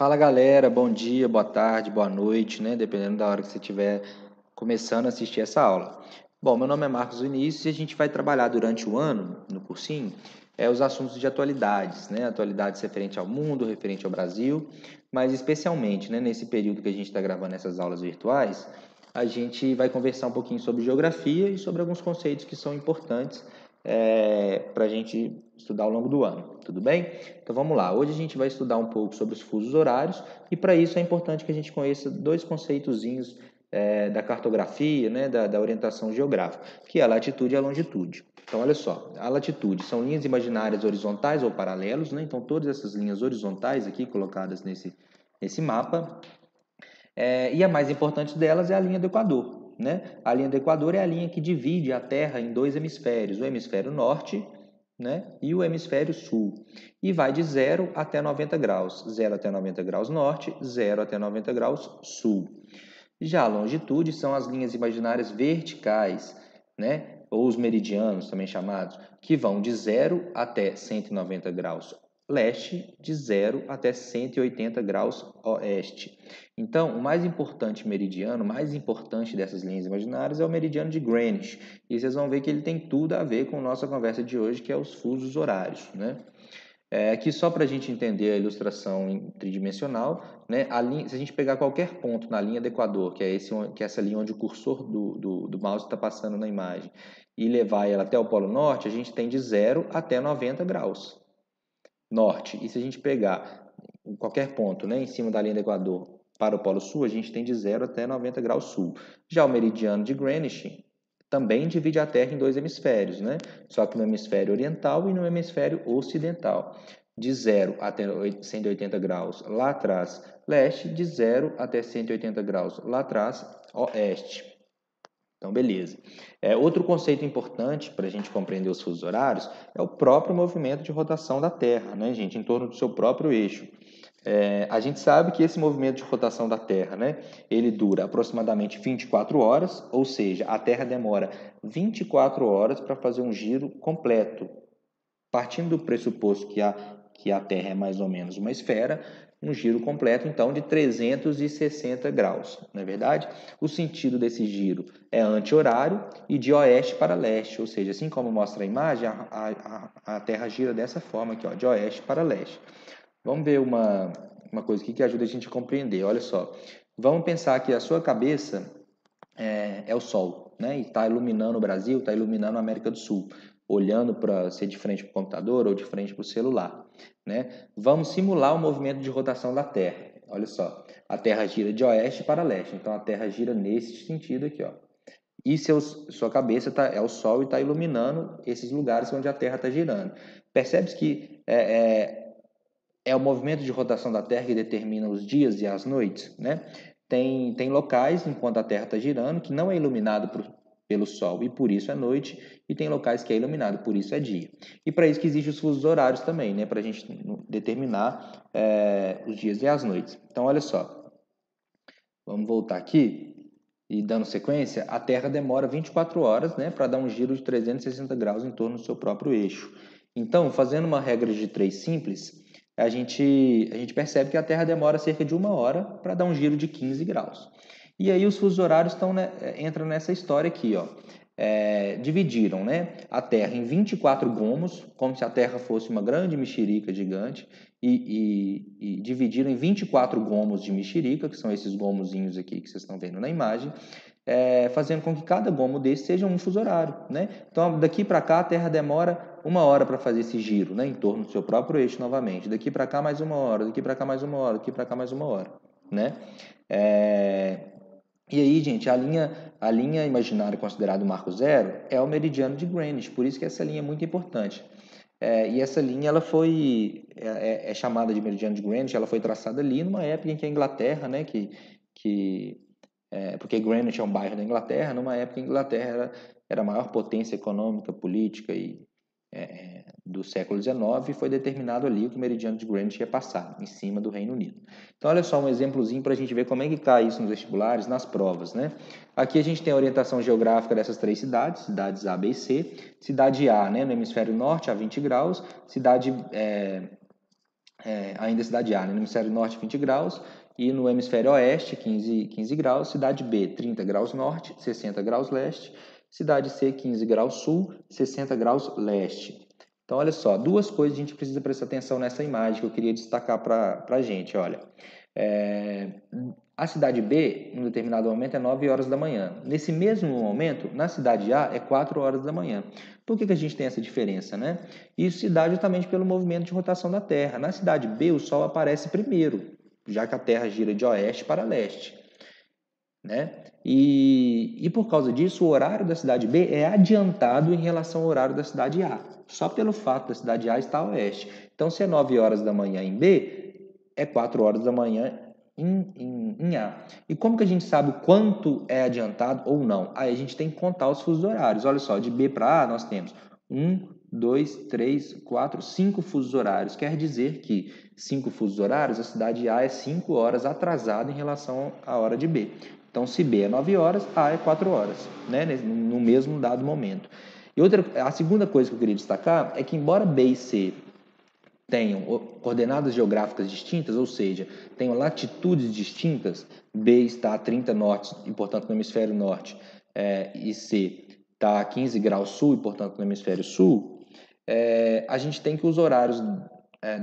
Fala galera, bom dia, boa tarde, boa noite, né? Dependendo da hora que você estiver começando a assistir essa aula. Bom, meu nome é Marcos Vinícius e a gente vai trabalhar durante o ano, no cursinho, os assuntos de atualidades, né? Atualidades referente ao mundo, referente ao Brasil, mas especialmente, né, nesse período que a gente está gravando essas aulas virtuais, a gente vai conversar um pouquinho sobre geografia e sobre alguns conceitos que são importantes para a gente estudar ao longo do ano, tudo bem? Então vamos lá, hoje a gente vai estudar um pouco sobre os fusos horários e para isso é importante que a gente conheça dois conceitozinhos da cartografia, né, da orientação geográfica, que é a latitude e a longitude. Então olha só, a latitude são linhas imaginárias horizontais ou paralelos, né? Então todas essas linhas horizontais aqui colocadas nesse mapa, e a mais importante delas é a linha do Equador, né? A linha do Equador é a linha que divide a Terra em dois hemisférios, o hemisfério norte, né, e o hemisfério sul. E vai de 0 até 90 graus. 0 até 90 graus norte, 0 até 90 graus sul. Já a longitude são as linhas imaginárias verticais, né, ou os meridianos também chamados, que vão de 0 até 190 graus leste, de 0 até 180 graus oeste. Então, o mais importante meridiano, o mais importante dessas linhas imaginárias é o meridiano de Greenwich. E vocês vão ver que ele tem tudo a ver com a nossa conversa de hoje, que é os fusos horários, né? Aqui só para a gente entender a ilustração tridimensional, né? Se a gente pegar qualquer ponto na linha do Equador, que é essa linha onde o cursor do mouse está passando na imagem, e levar ela até o Polo Norte, a gente tem de 0 até 90 graus norte. E se a gente pegar qualquer ponto, né, em cima da linha do Equador para o Polo Sul, a gente tem de 0 até 90 graus sul. Já o meridiano de Greenwich também divide a Terra em dois hemisférios, né? Só que no hemisfério oriental e no hemisfério ocidental. De 0 até 180 graus lá atrás, leste, de 0 até 180 graus lá atrás, oeste. Então, beleza. Outro conceito importante para a gente compreender os fusos horários é o próprio movimento de rotação da Terra, né, gente, em torno do seu próprio eixo. A gente sabe que esse movimento de rotação da Terra, né, ele dura aproximadamente 24 horas, ou seja, a Terra demora 24 horas para fazer um giro completo. Partindo do pressuposto que a Terra é mais ou menos uma esfera, um giro completo, então, de 360 graus, não é verdade? O sentido desse giro é anti-horário e de oeste para leste, ou seja, assim como mostra a imagem, a Terra gira dessa forma aqui, ó, de oeste para leste. Vamos ver uma coisa aqui que ajuda a gente a compreender, olha só. Vamos pensar que a sua cabeça é o Sol, né? E está iluminando o Brasil, está iluminando a América do Sul, olhando para ser de frente para o computador ou de frente para o celular, né? Vamos simular o movimento de rotação da Terra. Olha só, a Terra gira de oeste para leste, então a Terra gira nesse sentido aqui, ó. E sua cabeça é o Sol e está iluminando esses lugares onde a Terra está girando. Percebe que é o movimento de rotação da Terra que determina os dias e as noites, né? Tem locais, enquanto a Terra está girando, que não é iluminado pelo Sol e por isso é noite, e tem locais que é iluminado, por isso é dia. E para isso que existem os fusos horários também, né? Para a gente determinar os dias e as noites. Então, olha só, vamos voltar aqui e dando sequência, a Terra demora 24 horas, né, para dar um giro de 360 graus em torno do seu próprio eixo. Então, fazendo uma regra de 3 simples, a gente percebe que a Terra demora cerca de 1 hora para dar um giro de 15 graus. E aí os fusos horários entram nessa história aqui, ó. Dividiram, né, a Terra em 24 gomos, como se a Terra fosse uma grande mexerica gigante, e dividiram em 24 gomos de mexerica, que são esses gomozinhos aqui que vocês estão vendo na imagem, fazendo com que cada gomo desse seja um fuso horário, né? Então, daqui para cá, a Terra demora 1 hora para fazer esse giro, né, em torno do seu próprio eixo novamente. Daqui para cá, mais 1 hora, daqui para cá, mais 1 hora, daqui para cá, mais 1 hora, né? E aí, gente, a linha imaginária considerada o marco zero é o meridiano de Greenwich, por isso que essa linha é muito importante. E essa linha ela é chamada de meridiano de Greenwich, ela foi traçada ali numa época em que a Inglaterra, né, porque Greenwich é um bairro da Inglaterra, numa época a Inglaterra era a maior potência econômica, política do século XIX, e foi determinado ali que o meridiano de Greenwich ia passar, em cima do Reino Unido. Então, olha só um exemplozinho para a gente ver como é que está isso nos vestibulares, nas provas, né? Aqui a gente tem a orientação geográfica dessas 3 cidades, cidades A, B e C. Cidade A, né, no hemisfério norte, a 20 graus. Cidade ainda cidade A, né? No hemisfério norte 20 graus, e no hemisfério oeste 15 graus, cidade B 30 graus norte, 60 graus leste, cidade C 15 graus sul, 60 graus leste. Então, olha só, duas coisas a gente precisa prestar atenção nessa imagem que eu queria destacar para a gente, olha. A cidade B, em um determinado momento, é 9 horas da manhã. Nesse mesmo momento, na cidade A, é 4 horas da manhã. Por que a gente tem essa diferença, né? Isso se dá justamente pelo movimento de rotação da Terra. Na cidade B, o Sol aparece primeiro, já que a Terra gira de oeste para leste, né? E por causa disso, o horário da cidade B é adiantado em relação ao horário da cidade A, só pelo fato da cidade A estar a oeste. Então, se é 9 horas da manhã em B, é 4 horas da manhã em A. E como que a gente sabe o quanto é adiantado ou não? Aí a gente tem que contar os fusos horários. Olha só, de B para A nós temos 1, 2, 3, 4, 5 fusos horários. Quer dizer que 5 fusos horários, a cidade A é 5 horas atrasada em relação à hora de B. Então, se B é 9 horas, A é 4 horas, né? No mesmo dado momento. E a segunda coisa que eu queria destacar é que, embora B e C tenham coordenadas geográficas distintas, ou seja, tenham latitudes distintas, B está a 30 norte e, portanto, no hemisfério norte, e C está a 15 graus sul e, portanto, no hemisfério sul, a gente tem que os horários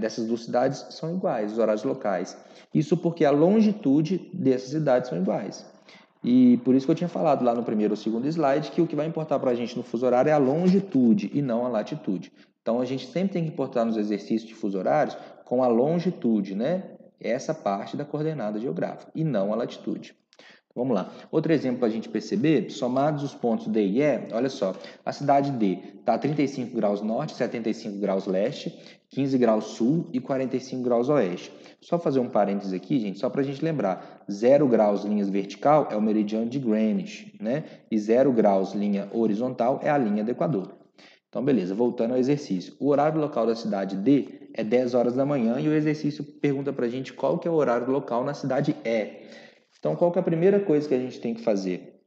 dessas duas cidades são iguais, os horários locais. Isso porque a longitude dessas cidades são iguais. E por isso que eu tinha falado lá no primeiro ou segundo slide que o que vai importar para a gente no fuso horário é a longitude e não a latitude. Então, a gente sempre tem que importar nos exercícios de fuso horários com a longitude, né? Essa parte da coordenada geográfica, e não a latitude. Vamos lá. Outro exemplo para a gente perceber, somados os pontos D e E, olha só, a cidade D está a 35 graus norte, 75 graus leste, 15 graus sul e 45 graus oeste. Só fazer um parênteses aqui, gente, só para a gente lembrar, 0 graus linha vertical é o meridiano de Greenwich, né? E 0 graus linha horizontal é a linha do Equador. Então, beleza, voltando ao exercício. O horário local da cidade D é 10 horas da manhã e o exercício pergunta para a gente qual que é o horário local na cidade E. Então, qual que é a primeira coisa que a gente tem que fazer?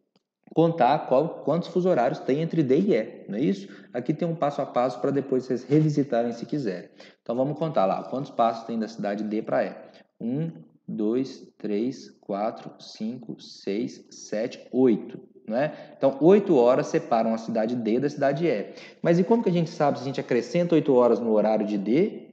Contar quantos fusos horários tem entre D e E, não é isso? Aqui tem um passo a passo para depois vocês revisitarem se quiserem. Então, vamos contar lá, quantos passos tem da cidade D para E? 1, 2, 3, 4, 5, 6, 7, 8. Não é? Então, 8 horas separam a cidade D da cidade E. Mas e como que a gente sabe se a gente acrescenta 8 horas no horário de D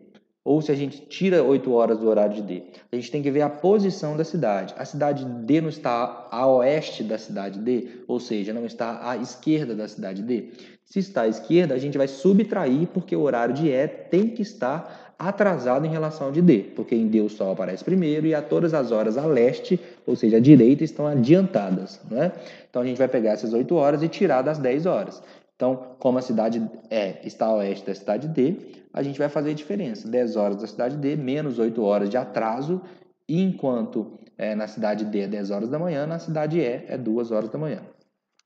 ou se a gente tira 8 horas do horário de D? A gente tem que ver a posição da cidade. A cidade D não está a oeste da cidade D, ou seja, não está à esquerda da cidade D. Se está à esquerda, a gente vai subtrair, porque o horário de E tem que estar atrasado em relação ao de D, porque em D o Sol aparece primeiro e a todas as horas a leste, ou seja, à direita, estão adiantadas. Né? Então a gente vai pegar essas 8 horas e tirar das 10 horas. Então, como a cidade E está a oeste da cidade D, a gente vai fazer a diferença. 10 horas da cidade D, menos 8 horas de atraso, e enquanto na cidade D é 10 horas da manhã, na cidade E é 2 horas da manhã.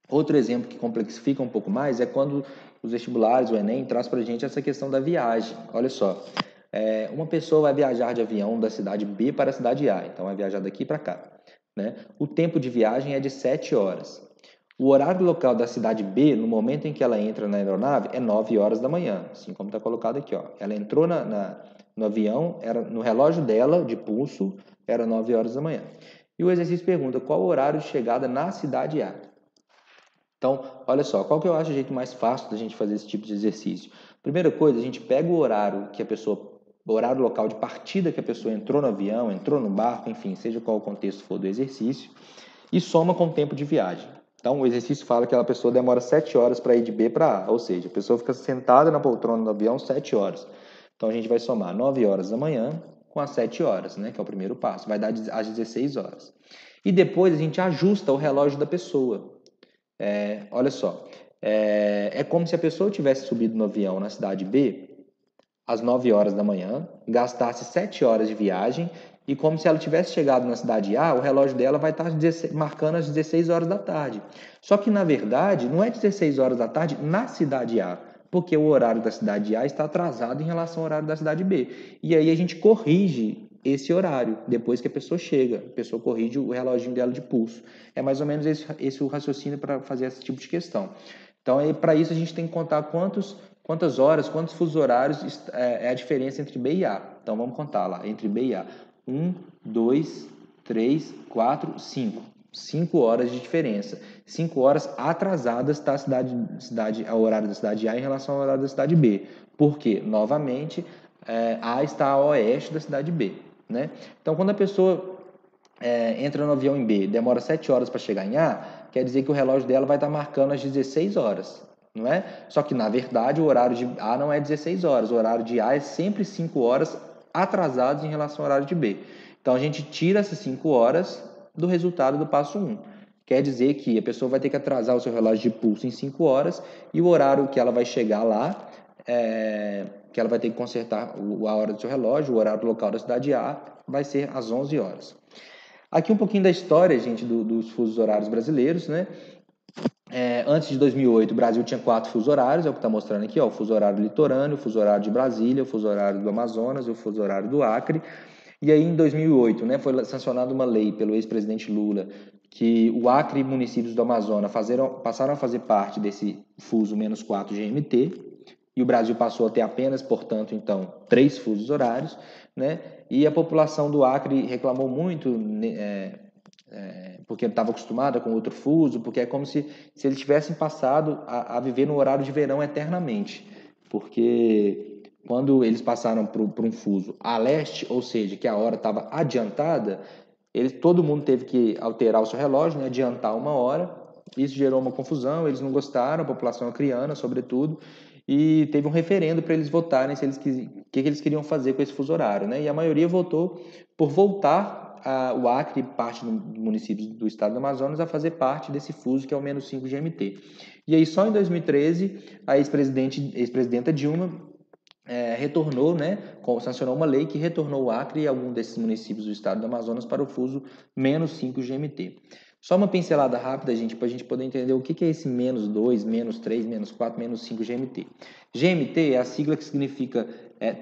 Outro exemplo que complexifica um pouco mais é quando os vestibulares, o Enem, traz para a gente essa questão da viagem. Olha só, uma pessoa vai viajar de avião da cidade B para a cidade A, então vai viajar daqui para cá. Né? O tempo de viagem é de 7 horas. O horário local da cidade B, no momento em que ela entra na aeronave, é 9 horas da manhã, assim como está colocado aqui. Ó. Ela entrou no avião, no relógio dela, de pulso, era 9 horas da manhã. E o exercício pergunta qual o horário de chegada na cidade A. Então, olha só, qual que eu acho o jeito mais fácil da gente fazer esse tipo de exercício? Primeira coisa, a gente pega o horário o horário local de partida que a pessoa entrou no avião, entrou no barco, enfim, seja qual o contexto for do exercício, e soma com o tempo de viagem. Então, o exercício fala que aquela pessoa demora 7 horas para ir de B para A, ou seja, a pessoa fica sentada na poltrona do avião 7 horas. Então, a gente vai somar 9 horas da manhã com as 7 horas, né, que é o primeiro passo, vai dar às 16 horas. E depois a gente ajusta o relógio da pessoa. Olha só, é como se a pessoa tivesse subido no avião na cidade B às 9 horas da manhã, gastasse 7 horas de viagem e como se ela tivesse chegado na cidade A, o relógio dela vai estar marcando as 16 horas da tarde. Só que, na verdade, não é 16 horas da tarde na cidade A, porque o horário da cidade A está atrasado em relação ao horário da cidade B. E aí a gente corrige esse horário, depois que a pessoa chega. A pessoa corrige o reloginho dela de pulso. É mais ou menos esse o raciocínio para fazer esse tipo de questão. Então, para isso, a gente tem que contar quantas horas, quantos fusos horários é a diferença entre B e A. Então, vamos contar lá, entre B e A. 1, 2, 3, 4, 5. 5 horas de diferença. 5 horas atrasadas está ao horário da cidade A em relação ao horário da cidade B. Por quê? Novamente, A está a oeste da cidade B. Né? Então, quando a pessoa entra no avião em B, demora 7 horas para chegar em A, quer dizer que o relógio dela vai estar marcando às 16 horas. Não é? Só que, na verdade, o horário de A não é 16 horas. O horário de A é sempre 5 horas atrasados em relação ao horário de B. Então, a gente tira essas 5 horas do resultado do passo 1. Quer dizer que a pessoa vai ter que atrasar o seu relógio de pulso em 5 horas e o horário que ela vai chegar lá, que ela vai ter que consertar a hora do seu relógio, o horário local da cidade A, vai ser às 11 horas. Aqui um pouquinho da história, gente, dos fusos horários brasileiros, né? Antes de 2008, o Brasil tinha 4 fusos horários, é o que está mostrando aqui, ó, o fuso horário litorâneo, o fuso horário de Brasília, o fuso horário do Amazonas e o fuso horário do Acre. E aí, em 2008, né, foi sancionada uma lei pelo ex-presidente Lula que o Acre e municípios do Amazonas passaram a fazer parte desse fuso menos 4 GMT, e o Brasil passou a ter apenas, portanto, então, 3 fusos horários, né? E a população do Acre reclamou muito, porque estava acostumada com outro fuso, porque é como se eles tivessem passado a viver no horário de verão eternamente, porque quando eles passaram por um fuso a leste, ou seja, que a hora estava adiantada, todo mundo teve que alterar o seu relógio, né, adiantar uma hora. Isso gerou uma confusão, eles não gostaram, a população acriana, sobretudo, e teve um referendo para eles votarem o que eles queriam fazer com esse fuso horário, né? E a maioria votou por voltar o Acre e parte dos municípios do estado do Amazonas a fazer parte desse fuso que é o menos 5 GMT. E aí só em 2013 a ex-presidenta Dilma retornou, né, sancionou uma lei que retornou o Acre e algum desses municípios do estado do Amazonas para o fuso menos 5 GMT. Só uma pincelada rápida, gente, para a gente poder entender o que é esse menos 2, menos 3, menos 4, menos 5 GMT. GMT é a sigla que significa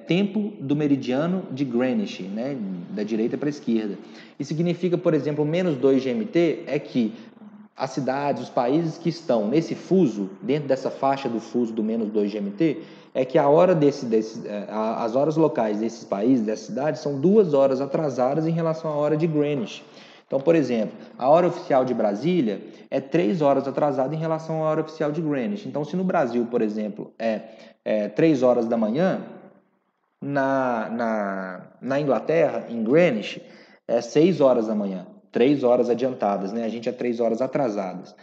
tempo do meridiano de Greenwich, né, da direita para a esquerda. E significa, por exemplo, menos 2 GMT é que as cidades, os países que estão nesse fuso, dentro dessa faixa do fuso do menos 2 GMT, é que a hora as horas locais desses países, dessas cidades, são 2 horas atrasadas em relação à hora de Greenwich. Então, por exemplo, a hora oficial de Brasília é 3 horas atrasada em relação à hora oficial de Greenwich. Então, se no Brasil, por exemplo, é 3 horas da manhã, na Inglaterra, em Greenwich, é 6 horas da manhã. 3 horas adiantadas, né? A gente é 3 horas atrasadas.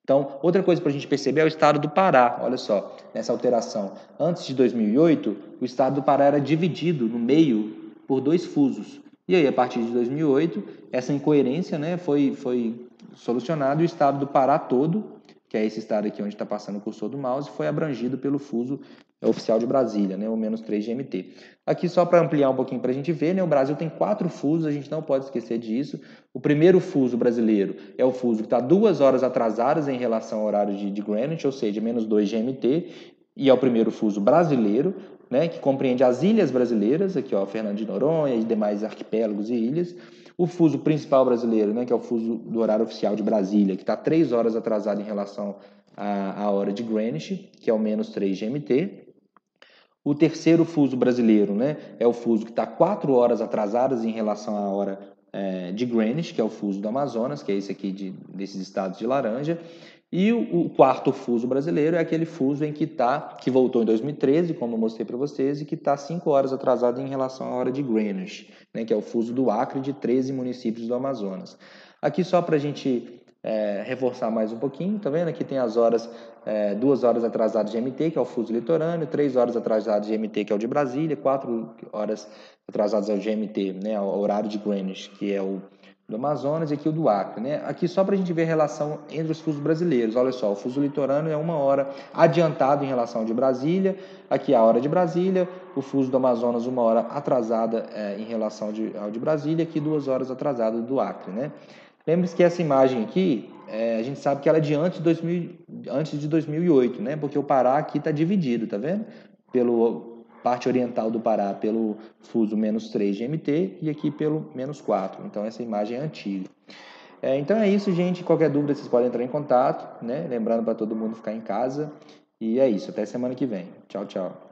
Então, outra coisa para a gente perceber é o estado do Pará, olha só, nessa alteração. Antes de 2008, o estado do Pará era dividido no meio por 2 fusos. E aí, a partir de 2008, essa incoerência, né, foi solucionada e o estado do Pará todo, que é esse estado aqui onde está passando o cursor do mouse, foi abrangido pelo fuso oficial de Brasília, né, o menos 3 GMT. Aqui só para ampliar um pouquinho para a gente ver, né, o Brasil tem 4 fusos, a gente não pode esquecer disso. O primeiro fuso brasileiro é o fuso que está 2 horas atrasadas em relação ao horário de Greenwich, ou seja, menos 2 GMT, e é o primeiro fuso brasileiro, né, que compreende as ilhas brasileiras, aqui ó, Fernando de Noronha e demais arquipélagos e ilhas. O fuso principal brasileiro, né, que é o fuso do horário oficial de Brasília, que está 3 horas atrasado em relação à hora de Greenwich, que é o menos 3 GMT. O terceiro fuso brasileiro, né, é o fuso que está 4 horas atrasadas em relação à hora de Greenwich, que é o fuso do Amazonas, que é esse aqui desses estados de laranja. E o quarto fuso brasileiro é aquele fuso que voltou em 2013, como eu mostrei para vocês, e que está 5 horas atrasado em relação à hora de Greenwich, né, que é o fuso do Acre de 13 municípios do Amazonas. Aqui só para a gente reforçar mais um pouquinho, tá vendo? Aqui tem as horas, 2 horas atrasadas de MT, que é o fuso litorâneo, 3 horas atrasadas de MT, que é o de Brasília, 4 horas atrasadas ao GMT, né, ao horário de Greenwich, que é o do Amazonas, e aqui o do Acre, né? Aqui só para a gente ver a relação entre os fusos brasileiros. Olha só, o fuso litorâneo é 1 hora adiantado em relação ao de Brasília, aqui a hora de Brasília, o fuso do Amazonas 1 hora atrasada em relação ao de Brasília, aqui 2 horas atrasado do Acre, né? Lembre-se que essa imagem aqui, a gente sabe que ela é de antes de 2008, né? Porque o Pará aqui está dividido, tá vendo? Pela parte oriental do Pará pelo fuso menos 3 GMT e aqui pelo menos 4. Então, essa imagem é antiga. Então é isso, gente. Qualquer dúvida, vocês podem entrar em contato, né? Lembrando para todo mundo ficar em casa. E é isso. Até semana que vem. Tchau, tchau.